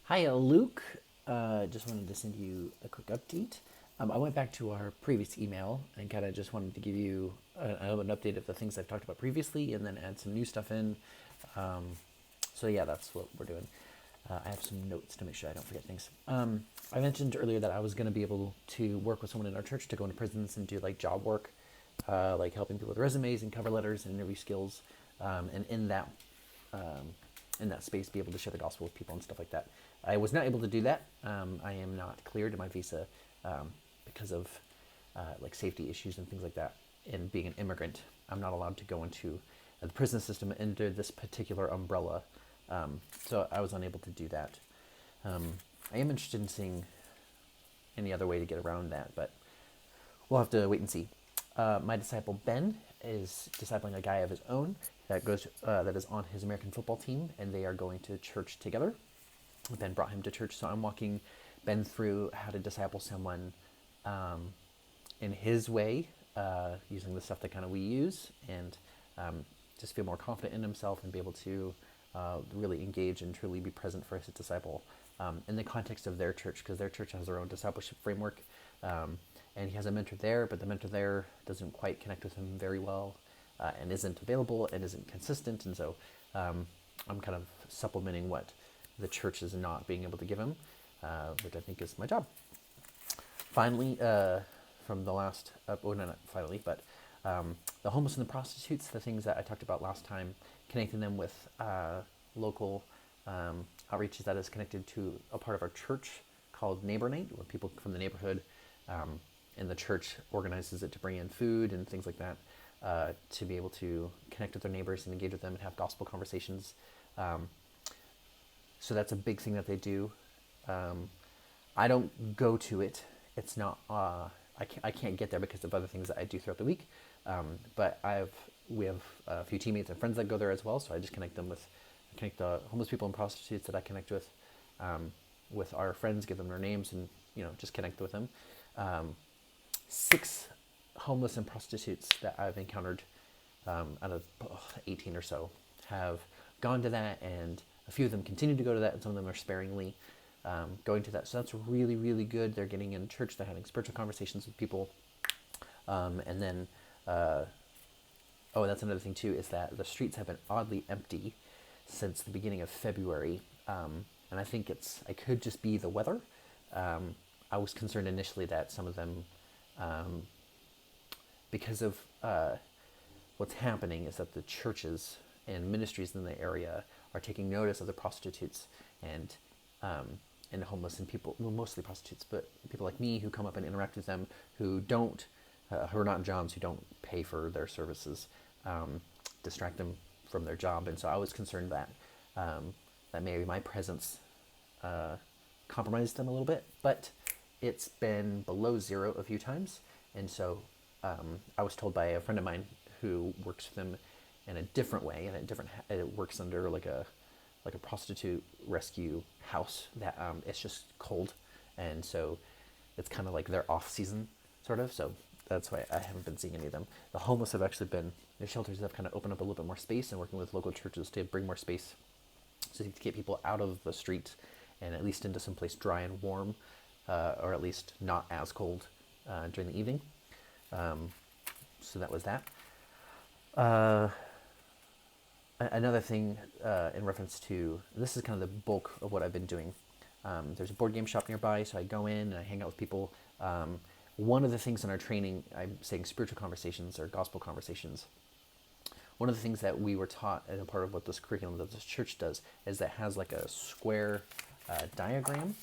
Hi, Luke. Just wanted to send you a quick update. I went back to our previous email and kind of just wanted to give you an update of the things I've talked about previously and then add some new stuff in. Um, so, yeah, that's what we're doing. I have some notes to make sure I don't forget things. I mentioned earlier that I was going to be able to work with someone in our church to go into prisons and do like job work, like helping people with resumes and cover letters and interview skills. And um, in that space, be able to share the gospel with people and stuff like that. I was not able to do that. I am not cleared to my visa because of like safety issues and things like that. And being an immigrant, I'm not allowed to go into the prison system under this particular umbrella. So I was unable to do that. I am interested in seeing any other way to get around that, but we'll have to wait and see. My disciple Ben is discipling a guy of his own that is on his American football team, and they are going to church together. Ben brought him to church, so I'm walking Ben through how to disciple someone in his way, using the stuff that kind of we use, and just feel more confident in himself and be able to really engage and truly be present for his disciple in the context of their church, because their church has their own discipleship framework. And he has a mentor there, but the mentor there doesn't quite connect with him very well, and isn't available and isn't consistent. And so I'm kind of supplementing what the church is not being able to give him, which I think is my job. Finally, from the last, no, not finally, but the homeless and the prostitutes, the things that I talked about last time, connecting them with local outreaches that is connected to a part of our church called Neighbor Night, where people from the neighborhood and the church organizes it to bring in food and things like that, to be able to connect with their neighbors and engage with them and have gospel conversations. So that's a big thing that they do. I don't go to it. It's not. I can't get there because of other things that I do throughout the week. But we have a few teammates and friends that go there as well. So I just connect the homeless people and prostitutes that I connect with our friends, give them their names, and just connect with them. 6 homeless and prostitutes that I've encountered out of 18 or so have gone to that, and a few of them continue to go to that, and some of them are sparingly going to that. So that's really, really good. They're getting in church, they're having spiritual conversations with people. And then, that's another thing too, is that the streets have been oddly empty since the beginning of February. And I think I could just be the weather. I was concerned initially that some of them, because of what's happening, is that the churches and ministries in the area are taking notice of the prostitutes and homeless and people, well, mostly prostitutes, but people like me who come up and interact with them who are not Johns, who don't pay for their services, distract them from their job. And so I was concerned that maybe my presence compromised them a little bit, but it's been below 0 a few times. And so I was told by a friend of mine who works with them in a different way, and it works under like a prostitute rescue house, that it's just cold, and so it's kind of like their off season sort of. So that's why I haven't been seeing any of them. The homeless have actually been, their shelters have kind of opened up a little bit more space, and working with local churches to bring more space so to get people out of the street and at least into some place dry and warm, or at least not as cold during the evening. So that was that. Another thing in reference to, this is kind of the bulk of what I've been doing. There's a board game shop nearby, so I go in and I hang out with people. One of the things in our training, I'm saying spiritual conversations or gospel conversations. One of the things that we were taught, and a part of what this curriculum that this church does, is that it has like a square diagram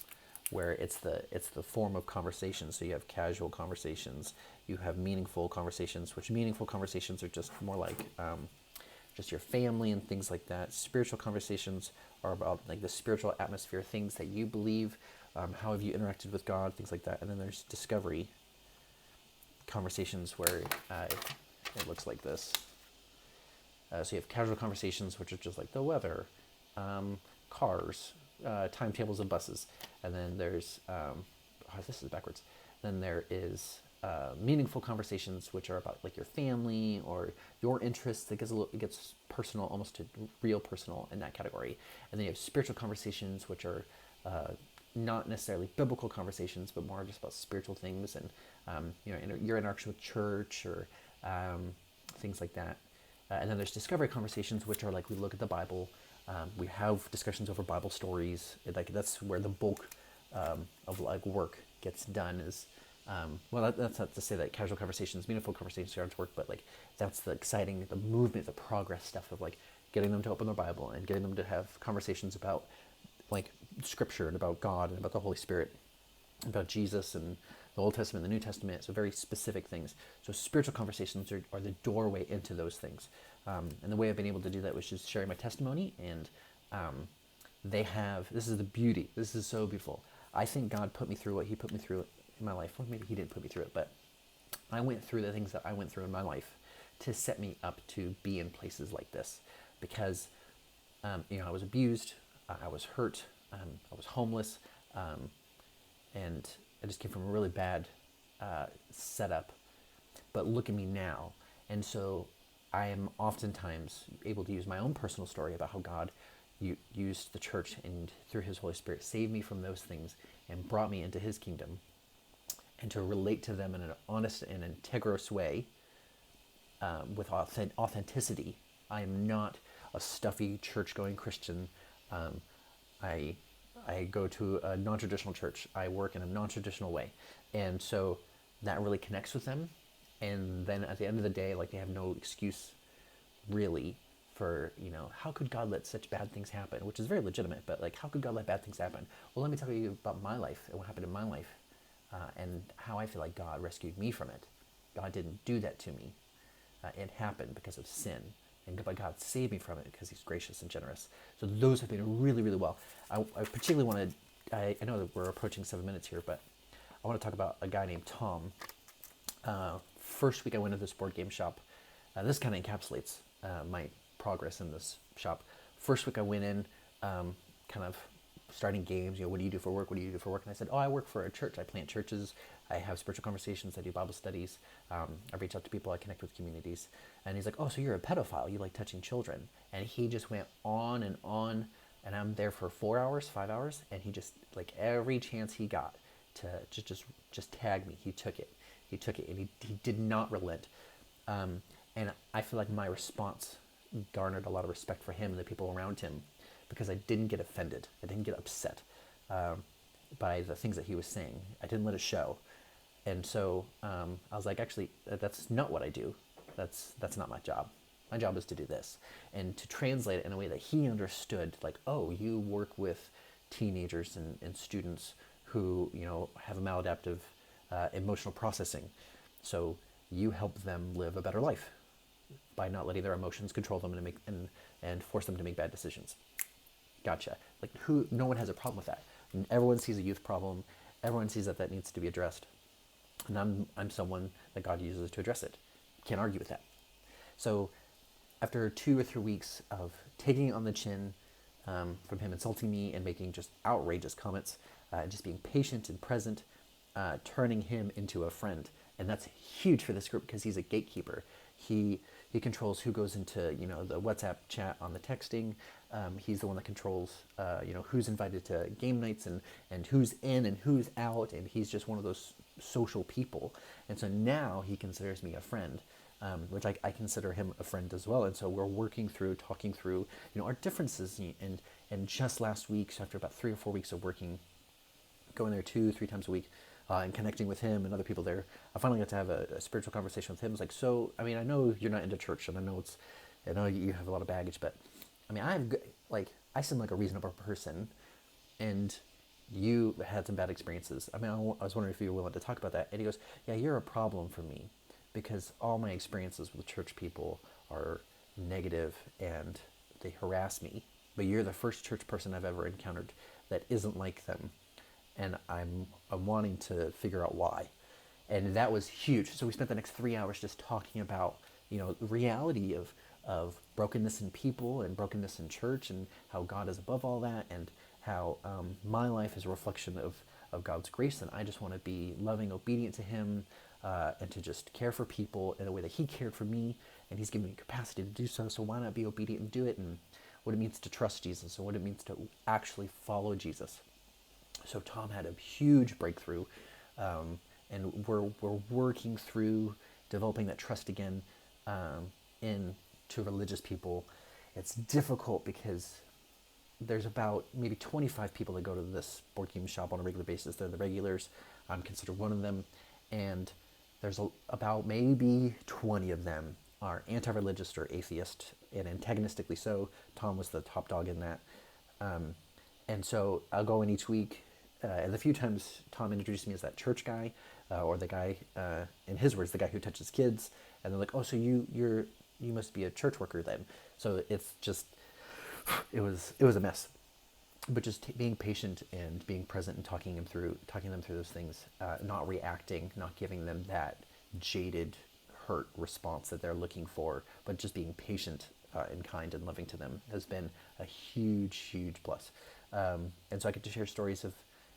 where it's the form of conversation. So you have casual conversations, you have meaningful conversations, which meaningful conversations are just more like just your family and things like that. Spiritual conversations are about like the spiritual atmosphere, things that you believe, how have you interacted with God, things like that. And then there's discovery conversations where it looks like this. So you have casual conversations, which are just like the weather, cars, timetables of buses. And then there's, this is backwards. Then there is meaningful conversations, which are about like your family or your interests. It gets personal, almost to real personal in that category. And then you have spiritual conversations, which are not necessarily biblical conversations, but more just about spiritual things and your interaction with church or things like that. And then there's discovery conversations, which are like we look at the Bible, we have discussions over Bible stories. Like that's where the bulk of like work gets done. Is that's not to say that casual conversations, meaningful conversations aren't work, but like that's the exciting, the movement, the progress stuff of like getting them to open their Bible and getting them to have conversations about like Scripture and about God and about the Holy Spirit, about Jesus and the Old Testament, the New Testament. So very specific things. So spiritual conversations are the doorway into those things. And the way I've been able to do that was just sharing my testimony. And this is the beauty. This is so beautiful. I think God put me through what he put me through in my life. Well, maybe he didn't put me through it, but I went through the things that I went through in my life to set me up to be in places like this. Because, I was abused, I was hurt, I was homeless, and I just came from a really bad setup. But look at me now. And so I am oftentimes able to use my own personal story about how God used the church and through his Holy Spirit saved me from those things and brought me into his kingdom, and to relate to them in an honest and integrous way with authenticity. I am not a stuffy church-going Christian. I go to a non-traditional church. I work in a non-traditional way. And so that really connects with them. And then at the end of the day, like they have no excuse really for, how could God let such bad things happen? Which is very legitimate, but like, how could God let bad things happen? Well, let me tell you about my life and what happened in my life and how I feel like God rescued me from it. God didn't do that to me. It happened because of sin. But God saved me from it because he's gracious and generous. So those have been really, really well. I particularly want to, I know that we're approaching 7 minutes here, but I want to talk about a guy named Tom. First week I went to this board game shop. This kind of encapsulates my progress in this shop. First week I went in, kind of starting games, what do you do for work? What do you do for work? And I said, I work for a church. I plant churches. I have spiritual conversations. I do Bible studies. I reach out to people. I connect with communities. And he's like, so you're a pedophile. You like touching children. And he just went on. And I'm there for 4 hours, 5 hours. And he just, like every chance he got to just tag me, he took it. And he did not relent. And I feel like my response garnered a lot of respect for him and the people around him, because I didn't get offended. I didn't get upset by the things that he was saying. I didn't let it show. And so I was like, actually, that's not what I do. That's not my job. My job is to do this. And to translate it in a way that he understood, like, you work with teenagers and students who, have a maladaptive emotional processing. So you help them live a better life by not letting their emotions control them and force them to make bad decisions. Gotcha. Like no one has a problem with that. Everyone sees a youth problem. Everyone sees that needs to be addressed. And I'm someone that God uses to address it. Can't argue with that. So after 2 or 3 weeks of taking it on the chin from him insulting me and making just outrageous comments, just being patient and present, turning him into a friend. And that's huge for this group because he's a gatekeeper. He controls who goes into the WhatsApp chat on the texting. He's the one that controls who's invited to game nights and who's in and who's out. And he's just one of those social people. And so now he considers me a friend, which I consider him a friend as well. And so we're talking through our differences. And just last week, so after about 3 or 4 weeks of working, going there 2-3 times a week, and connecting with him and other people there, I finally got to have a spiritual conversation with him. It's like, I know you're not into church, and I know you have a lot of baggage, but I seem like a reasonable person, and you had some bad experiences. I was wondering if you were willing to talk about that. And he goes, yeah, you're a problem for me because all my experiences with church people are negative and they harass me, but you're the first church person I've ever encountered that isn't like them. And I'm wanting to figure out why. And that was huge. So we spent the next 3 hours just talking about, the reality of brokenness in people and brokenness in church and how God is above all that and how my life is a reflection of God's grace. And I just want to be loving, obedient to him, and to just care for people in a way that he cared for me, and he's given me capacity to do so. So why not be obedient and do it? And what it means to trust Jesus, and what it means to actually follow Jesus. So Tom had a huge breakthrough, and we're working through developing that trust again into religious people. It's difficult because there's about maybe 25 people that go to this board game shop on a regular basis. They're the regulars. I'm considered one of them. And there's about maybe 20 of them are anti-religious or atheist, and antagonistically so. Tom was the top dog in that. And so I'll go in each week, and the few times Tom introduced me as that church guy, or the guy, in his words, the guy who touches kids, and they're like, "Oh, so you must be a church worker then." So it's just, it was a mess. But just being patient and being present and talking them through those things, not reacting, not giving them that jaded, hurt response that they're looking for, but just being patient and kind and loving to them has been a huge plus. And so I get to share stories of,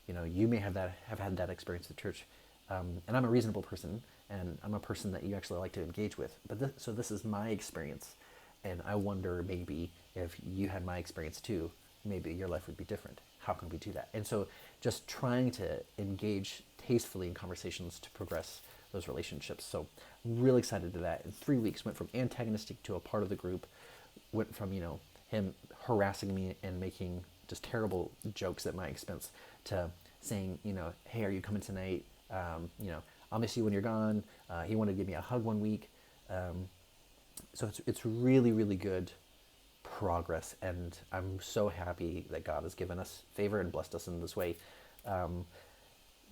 you may have had that experience at church, and I'm a reasonable person, and I'm a person that you actually like to engage with. But so this is my experience, and I wonder maybe if you had my experience too, maybe your life would be different. How can we do that? And so just trying to engage tastefully in conversations to progress those relationships. So I'm really excited to that. In 3 weeks, went from antagonistic to a part of the group, went from, him harassing me and making just terrible jokes at my expense to saying, "Hey, are you coming tonight? I'll miss you when you're gone." He wanted to give me a hug one week. So it's really good progress, and I'm so happy that God has given us favor and blessed us in this way.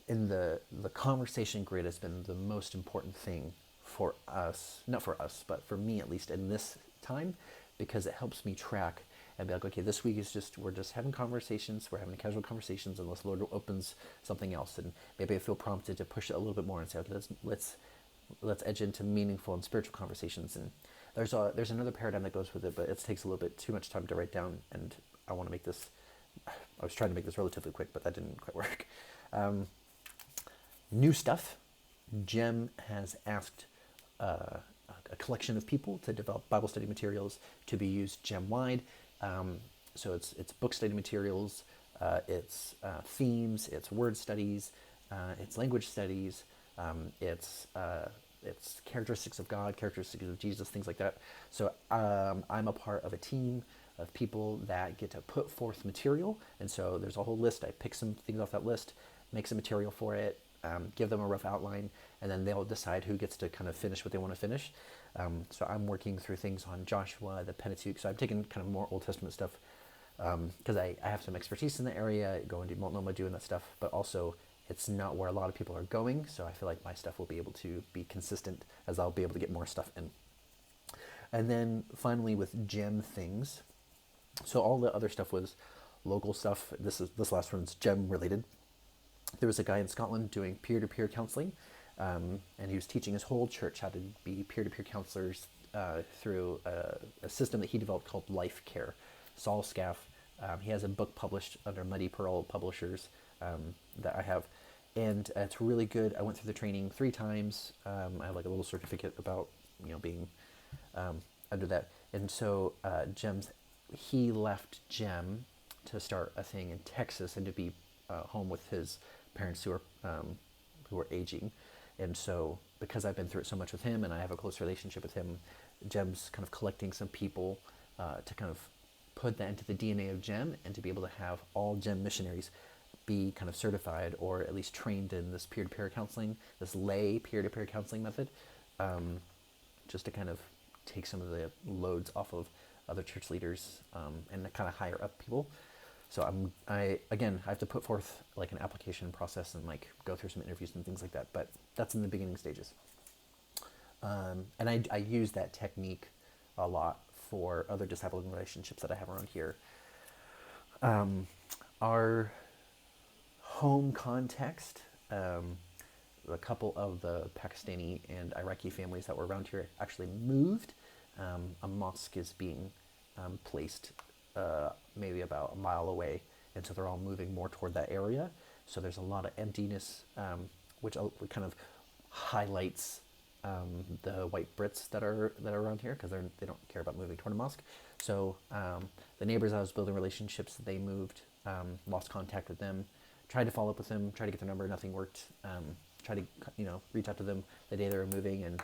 In the conversation grid has been the most important thing for us, not for us, but for me at least in this time, because it helps me track and be like, okay, this week is we're just having conversations, we're having casual conversations, unless the Lord opens something else, and maybe I feel prompted to push it a little bit more and say, okay, let's edge into meaningful and spiritual conversations. And there's another paradigm that goes with it, but it takes a little bit too much time to write down, and I want to make this, I was trying to make this relatively quick, but that didn't quite work. New stuff. Jem has asked a collection of people to develop Bible study materials to be used Gem-wide. So it's book study materials, it's themes, it's word studies, it's language studies, it's characteristics of God, characteristics of Jesus, things like that. So I'm a part of a team of people that get to put forth material, and so there's a whole list. I pick some things off that list, make some material for it, give them a rough outline, and then they'll decide who gets to kind of finish what they want to finish. So I'm working through things on Joshua, the Pentateuch. So I'm taking kind of more Old Testament stuff because I have some expertise in the area, go into Multnomah doing that stuff, but also it's not where a lot of people are going. So I feel like my stuff will be able to be consistent as I'll be able to get more stuff in. And then finally with Gem things. So all the other stuff was local stuff. This last one's Gem related. There was a guy in Scotland doing peer-to-peer counseling, and he was teaching his whole church how to be peer-to-peer counselors through a system that he developed called Life Care. Saul Scaff. He has a book published under Muddy Pearl Publishers that I have, and it's really good. I went through the training 3 times. I have like a little certificate about being under that. And so he left Gem to start a thing in Texas and to be home with his parents who are aging. And so because I've been through it so much with him and I have a close relationship with him, Gem's kind of collecting some people to kind of put that into the DNA of Gem, and to be able to have all Gem missionaries be kind of certified or at least trained in this peer-to-peer counseling, this lay peer-to-peer counseling method, just to kind of take some of the loads off of other church leaders and kind of higher up people. So I have to put forth like an application process and like go through some interviews and things like that, but that's in the beginning stages. And I use that technique a lot for other discipling relationships that I have around here. Our home context, a couple of the Pakistani and Iraqi families that were around here actually moved. A mosque is being placed maybe about a mile away, and so they're all moving more toward that area. So there's a lot of emptiness, which kind of highlights the white Brits that are around here, because they don't care about moving toward a mosque. So the neighbors I was building relationships, they moved, lost contact with them, tried to follow up with them, tried to get their number, nothing worked. Tried to reach out to them the day they were moving, and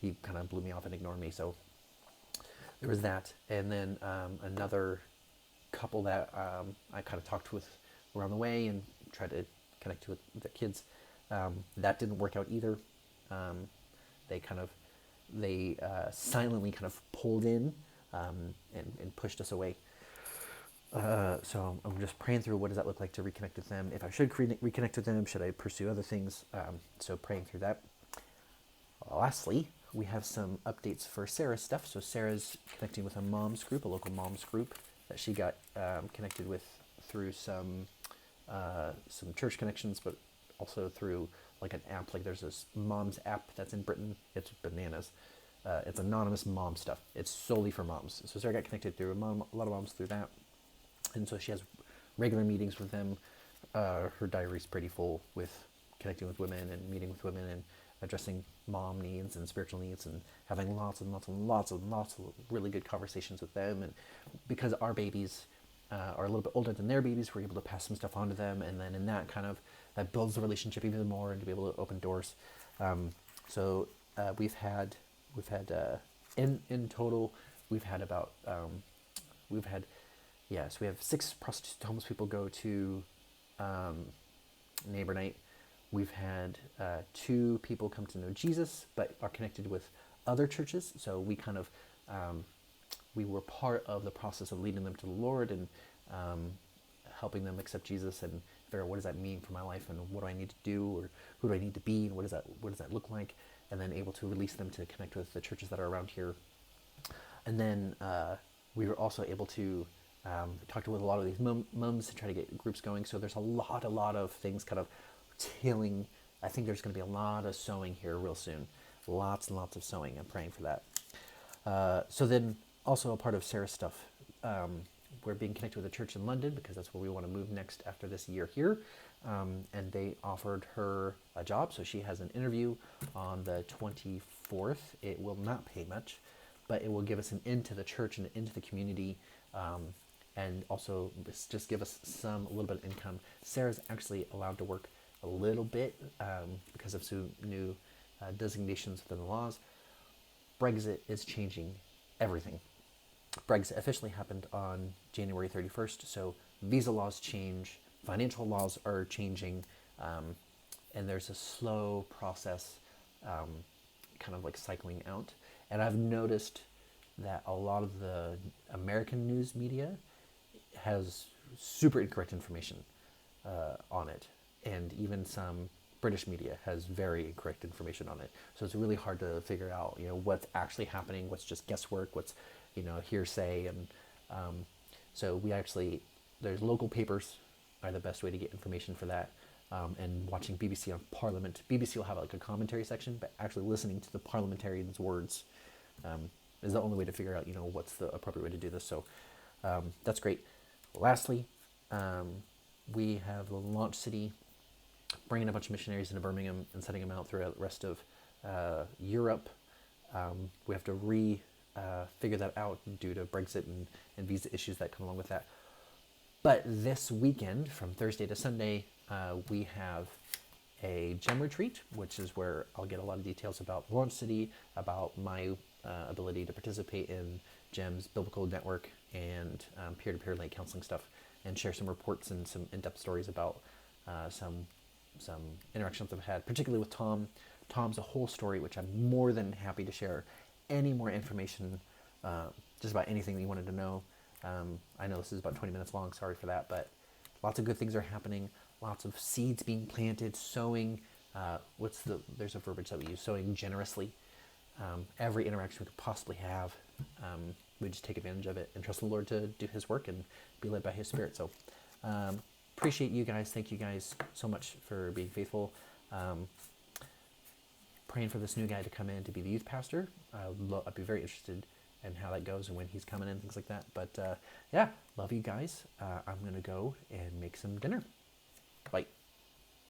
he kind of blew me off and ignored me. So there was that, and then another couple that I kind of talked with around the way and tried to connect with their kids. That didn't work out either. They silently kind of pulled in and pushed us away. So I'm just praying through what does that look like to reconnect with them. If I should reconnect with them, should I pursue other things? So praying through that. Lastly, we have some updates for Sarah's stuff. So Sarah's connecting with a mom's group, a local mom's group that she got connected with through some church connections, but also through like an app. Like there's this mom's app that's in Britain. It's bananas. It's anonymous mom stuff. It's solely for moms. So Sarah got connected through a lot of moms through that. And so she has regular meetings with them. Her diary's pretty full with connecting with women and meeting with women and addressing mom needs and spiritual needs and having lots of really good conversations with them. And because our babies are a little bit older than their babies, we're able to pass some stuff on to them. And then in that that builds the relationship even more and to be able to open doors. So we've had in total, we've had about, so we have 6 prostitutes, homeless people go to neighbor night. We've had 2 people come to know Jesus, but are connected with other churches. So we we were part of the process of leading them to the Lord and helping them accept Jesus and figure out what does that mean for my life and what do I need to do or who do I need to be and what does that look like, and then able to release them to connect with the churches that are around here. And then we were also able to talk with a lot of these mums to try to get groups going. So there's a lot of things kind of tailing. I think there's going to be a lot of sowing here real soon. Lots and lots of sowing. I'm praying for that. So then also a part of Sarah's stuff, we're being connected with a church in London because that's where we want to move next after this year here. And they offered her a job. So she has an interview on the 24th. It will not pay much, but it will give us an into the church and into the community. And also just give us a little bit of income. Sarah's actually allowed to work a little bit because of some new designations within the laws. Brexit is changing everything. Brexit officially happened on January 31st, so visa laws change, financial laws are changing, and there's a slow process kind of like cycling out. And I've noticed that a lot of the American news media has super incorrect information on it, and even some British media has very incorrect information on it. So it's really hard to figure out, what's actually happening, what's just guesswork, what's, hearsay, and so there's local papers are the best way to get information for that, and watching BBC on Parliament. BBC will have like a commentary section, but actually listening to the parliamentarians' words is the only way to figure out, what's the appropriate way to do this. So that's great. Lastly, we have the Launch City bringing a bunch of missionaries into Birmingham and sending them out throughout the rest of Europe. We have to figure that out due to Brexit and visa issues that come along with that. But this weekend, from Thursday to Sunday, we have a gem retreat, which is where I'll get a lot of details about Launch City, about my ability to participate in GEM's biblical network and peer-to-peer link counseling stuff, and share some reports and some in-depth stories about some interactions I've had, particularly with Tom. Tom's a whole story, which I'm more than happy to share. Any more information, just about anything that you wanted to know. I know this is about 20 minutes long, sorry for that, but lots of good things are happening, lots of seeds being planted, sowing, there's a verbiage that we use, sowing generously. Every interaction we could possibly have, we just take advantage of it and trust the Lord to do His work and be led by His Spirit. So appreciate you guys. Thank you guys so much for being faithful. Praying for this new guy to come in to be the youth pastor. I'd be very interested in how that goes and when he's coming in, things like that. But yeah, love you guys. I'm going to go and make some dinner. Bye.